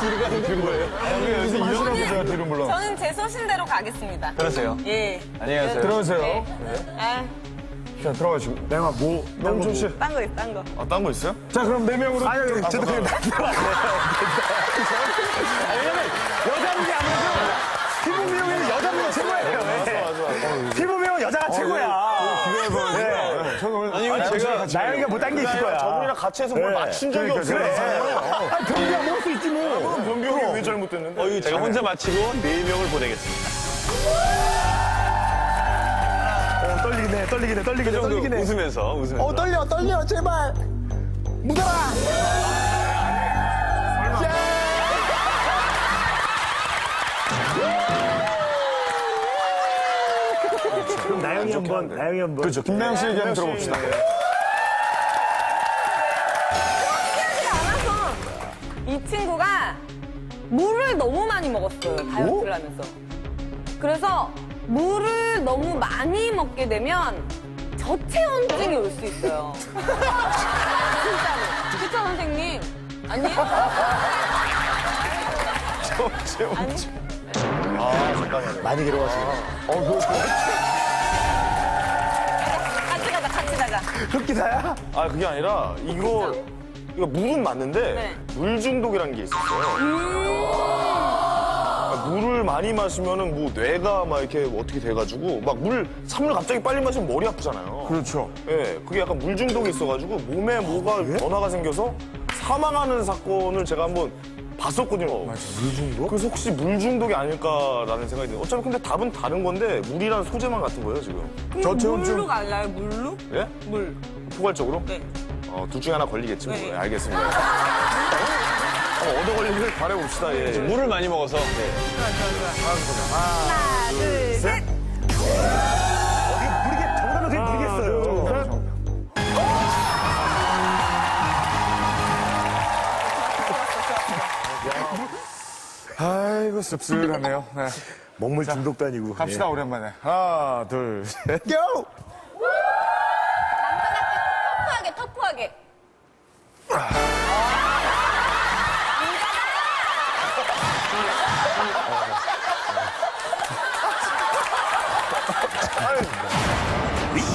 뒤로 가는 게 뭐예요? 무슨 하시라고 제가 뒤로 물러. 저는 제 소신대로 가겠습니다. 그러세요. 예. 안녕히 가세요. 들어가세요. 네. 아, 자, 들어가시고. 내가 뭐, 명준 씨. 딴 거 있어, 딴 거. 아, 딴 거 있어요? 자, 그럼 4명으로. 아니, 저도 그냥 왜냐면 여자분이 아무래도 피부 미용에는 여자분이 최고예요. 네. 피부 미용은 여자가 최고야. 아니, 제가 나영이가 못 당기실 거야. 저분이랑 같이 해서 뭘 맞춘 적이 없어요. 병비야 먹을 수 있지 뭐. 변비용이 왜 잘못됐는데? 제가 혼자 마치고 4명을 보내겠습니다. 떨리긴 해. 웃으면서. 떨려, 제발. 묻어라. 그럼 나영이 한번. 그렇죠. 김나영 씨 얘기 한번 들어봅시다. 신기하지가 않아서 이 친구가 물을 너무 많이 먹었어요. 다이어트를 하면서. 그래서 물을 너무 많이 먹게 되면 저체온증이 올 수 있어요. 진짜로. 그쵸, 선생님? 아니에요? 저체온증. 많이 괴로워하시네. 같이 가자. 흑기사야? 아, 그게 아니라, 이거 물은 맞는데, 네. 물 중독이라는 게 있었어요. 물을 많이 마시면은 뭐 뇌가 막 이렇게 어떻게 돼가지고, 막 찬물 갑자기 빨리 마시면 머리 아프잖아요. 그렇죠. 예, 그게 약간 물 중독이 있어가지고 몸에 뭐가 변화가 생겨서 사망하는 사건을 제가 한번 봤었거든요. 물 중독? 그래서 혹시 물 중독이 아닐까라는 생각이 드네요. 어차피 근데 답은 다른 건데 물이란 소재만 같은 거예요, 지금. 저체온증. 물로 갈라요, 물로? 예? 물. 포괄적으로? 네. 둘 중에 하나 걸리겠지 뭐. 네. 예, 알겠습니다. 얻어 걸리길 바라봅시다. 예. 물을 많이 먹어서. 하나, 둘, 셋. 정답을 되게 모르겠어요. 아이고, 씁쓸하네요. 네. 먹물 중독도 아니고. 갑시다, 오랜만에. 하나, 둘, 셋. 고! 터프하게.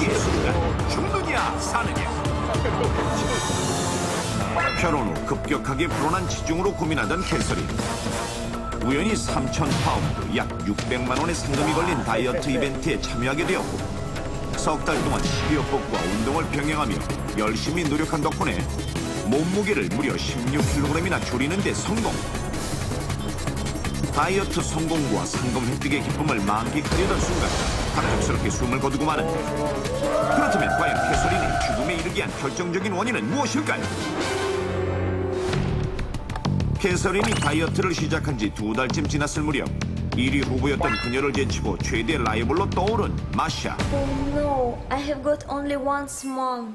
예술가 죽느냐 사느냐. 결혼 후 급격하게 불어난 지중으로 고민하던 캐서린. 우연히 3,000파운드 약 600만 원의 상금이 걸린 다이어트 이벤트에 참여하게 되었고 석 달 동안 식이요법과 운동을 병행하며 열심히 노력한 덕분에 몸무게를 무려 16kg이나 줄이는 데 성공. 다이어트 성공과 상금 획득의 기쁨을 만끽하려던 순간 갑작스럽게 숨을 거두고 마는데 그렇다면 과연 캐서린의 죽음에 이르게 한 결정적인 원인은 무엇일까요? 캐서린이 다이어트를 시작한 지 2달쯤 지났을 무렵 1위 후보였던 그녀를 제치고 최대 라이벌로 떠오른 마샤. Oh no, I have got only one small.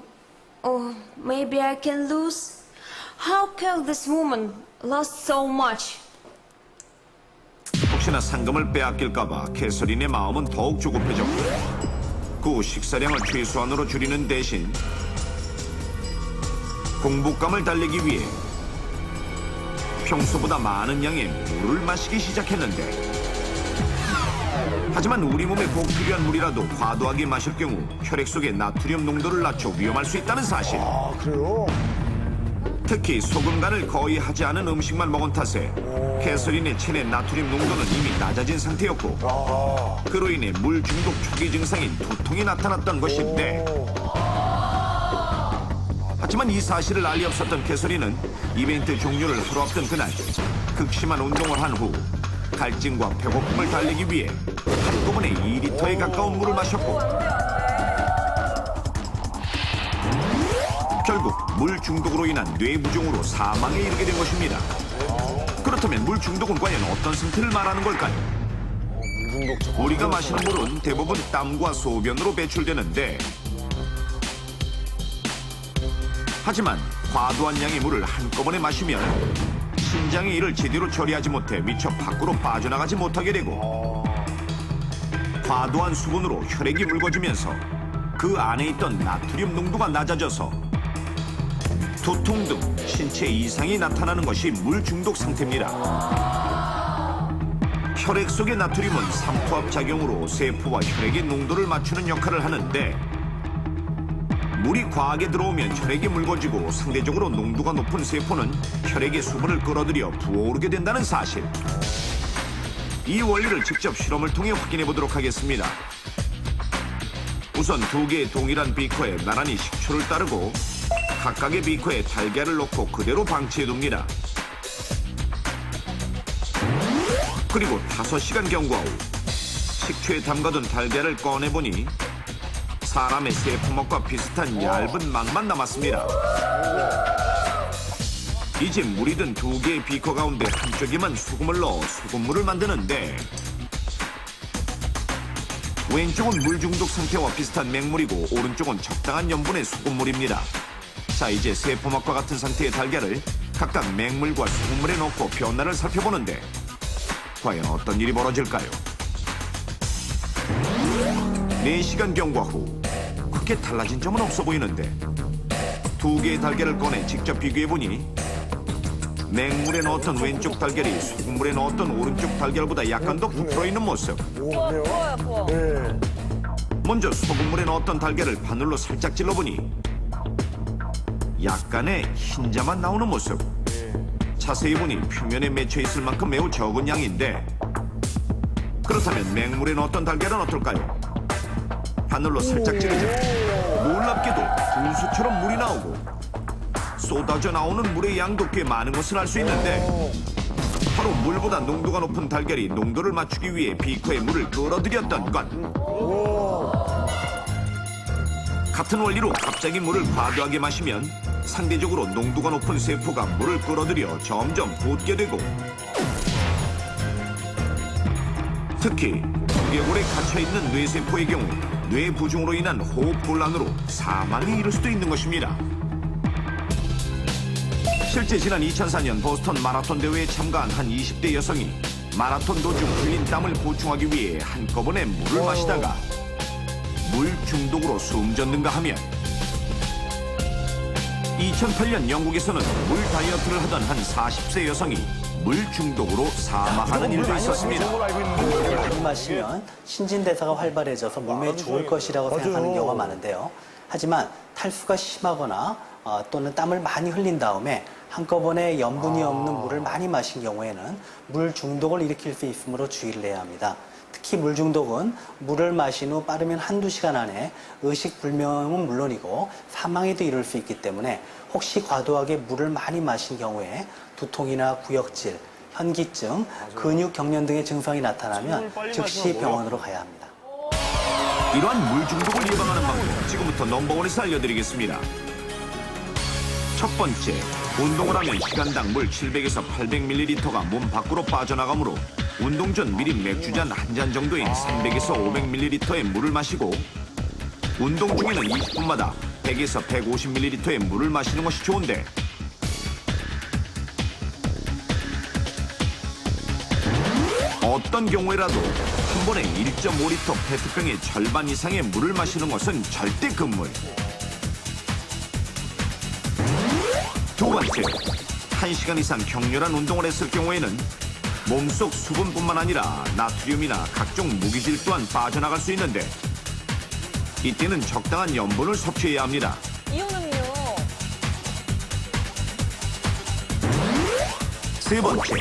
Oh, maybe I can lose. How can this woman lost so much? 혹시나 상금을 빼앗길까봐 캐서린의 마음은 더욱 조급해졌고 그 후 식사량을 최소한으로 줄이는 대신 공복감을 달래기 위해 평소보다 많은 양의 물을 마시기 시작했는데 하지만 우리 몸에 꼭 필요한 물이라도 과도하게 마실 경우 혈액 속의 나트륨 농도를 낮춰 위험할 수 있다는 사실. 아, 그래요? 특히 소금 간을 거의 하지 않은 음식만 먹은 탓에 캐서린의 체내 나트륨 농도는 이미 낮아진 상태였고 그로 인해 물 중독 초기 증상인 두통이 나타났던 것인데 하지만 이 사실을 알리 없었던 캐서린은 이벤트 종료를 하루 앞둔 그날 극심한 운동을 한 후 갈증과 배고픔을 달래기 위해 한꺼번에 2리터에 가까운 물을 마셨고 결국 물 중독으로 인한 뇌부종으로 사망에 이르게 된 것입니다. 그렇다면 물 중독은 과연 어떤 상태를 말하는 걸까요? 우리가 마시는 물은 대부분 땀과 소변으로 배출되는데 하지만 과도한 양의 물을 한꺼번에 마시면 신장이 이를 제대로 처리하지 못해 미처 밖으로 빠져나가지 못하게 되고 과도한 수분으로 혈액이 묽어지면서 그 안에 있던 나트륨 농도가 낮아져서 두통 등 신체 이상이 나타나는 것이 물 중독 상태입니다. 혈액 속의 나트륨은 삼투압 작용으로 세포와 혈액의 농도를 맞추는 역할을 하는데 물이 과하게 들어오면 혈액이 묽어지고 상대적으로 농도가 높은 세포는 혈액의 수분을 끌어들여 부어오르게 된다는 사실. 이 원리를 직접 실험을 통해 확인해 보도록 하겠습니다. 우선 두 개의 동일한 비커에 나란히 식초를 따르고 각각의 비커에 달걀을 넣고 그대로 방치해 둡니다. 그리고 5시간 경과 후 식초에 담가둔 달걀을 꺼내보니 사람의 세포막과 비슷한 얇은 막만 남았습니다. 이제 물이 든 두 개의 비커 가운데 한쪽에만 소금을 넣어 소금물을 만드는데 왼쪽은 물 중독 상태와 비슷한 맹물이고 오른쪽은 적당한 염분의 소금물입니다. 자, 이제 세포막과 같은 상태의 달걀을 각각 맹물과 소금물에 넣고 변화를 살펴보는데 과연 어떤 일이 벌어질까요? 4시간 경과 후 크게 달라진 점은 없어 보이는데 두 개의 달걀을 꺼내 직접 비교해보니 맹물에 넣었던 왼쪽 달걀이 소금물에 넣었던 오른쪽 달걀보다 약간 더 부풀어있는 모습. 부어요. 먼저 소금물에 넣었던 달걀을 바늘로 살짝 찔러보니 약간의 흰자만 나오는 모습. 자세히 보니 표면에 맺혀있을 만큼 매우 적은 양인데 그렇다면 맹물에 넣었던 달걀은 어떨까요? 바늘로 살짝 찌르자 놀랍게도 분수처럼 물이 나오고 쏟아져 나오는 물의 양도 꽤 많은 것을 알 수 있는데 바로 물보다 농도가 높은 달걀이 농도를 맞추기 위해 비커에 물을 끌어들였던 것. 같은 원리로 갑자기 물을 과도하게 마시면 상대적으로 농도가 높은 세포가 물을 끌어들여 점점 붓게 되고 특히 두개골에 갇혀있는 뇌세포의 경우 뇌부종으로 인한 호흡곤란으로 사망에 이를 수도 있는 것입니다. 실제 지난 2004년 보스턴 마라톤 대회에 참가한 한 20대 여성이 마라톤 도중 흘린 땀을 보충하기 위해 한꺼번에 물을 마시다가 물 중독으로 숨졌는가 하면 2008년 영국에서는 물 다이어트를 하던 한 40세 여성이 물 중독으로 사망하는 일도 있었습니다. 물을 많이 마시면 신진대사가 활발해져서 몸에 좋을 것이라고 생각하는 경우가 많은데요. 하지만 탈수가 심하거나 또는 땀을 많이 흘린 다음에 한꺼번에 염분이 없는 물을 많이 마신 경우에는 물 중독을 일으킬 수 있으므로 주의를 해야 합니다. 특히 물 중독은 물을 마신 후 빠르면 한두 시간 안에 의식불명은 물론이고 사망에도 이를 수 있기 때문에 혹시 과도하게 물을 많이 마신 경우에 두통이나 구역질, 현기증, 근육 경련 등의 증상이 나타나면 즉시 병원으로 가야 합니다. 이러한 물 중독을 예방하는 방법 지금부터 넘버원에서 알려드리겠습니다. 첫 번째, 운동을 하면 시간당 물 700에서 800ml가 몸 밖으로 빠져나가므로 운동 전 미리 맥주잔 한 잔 정도인 300에서 500ml의 물을 마시고 운동 중에는 20분마다 100에서 150ml의 물을 마시는 것이 좋은데 어떤 경우에라도 한 번에 1.5리터 페트병의 절반 이상의 물을 마시는 것은 절대 금물. 두 번째, 1시간 이상 격렬한 운동을 했을 경우에는 몸속 수분뿐만 아니라 나트륨이나 각종 무기질 또한 빠져나갈 수 있는데 이때는 적당한 염분을 섭취해야 합니다. 이온음료. 세 번째,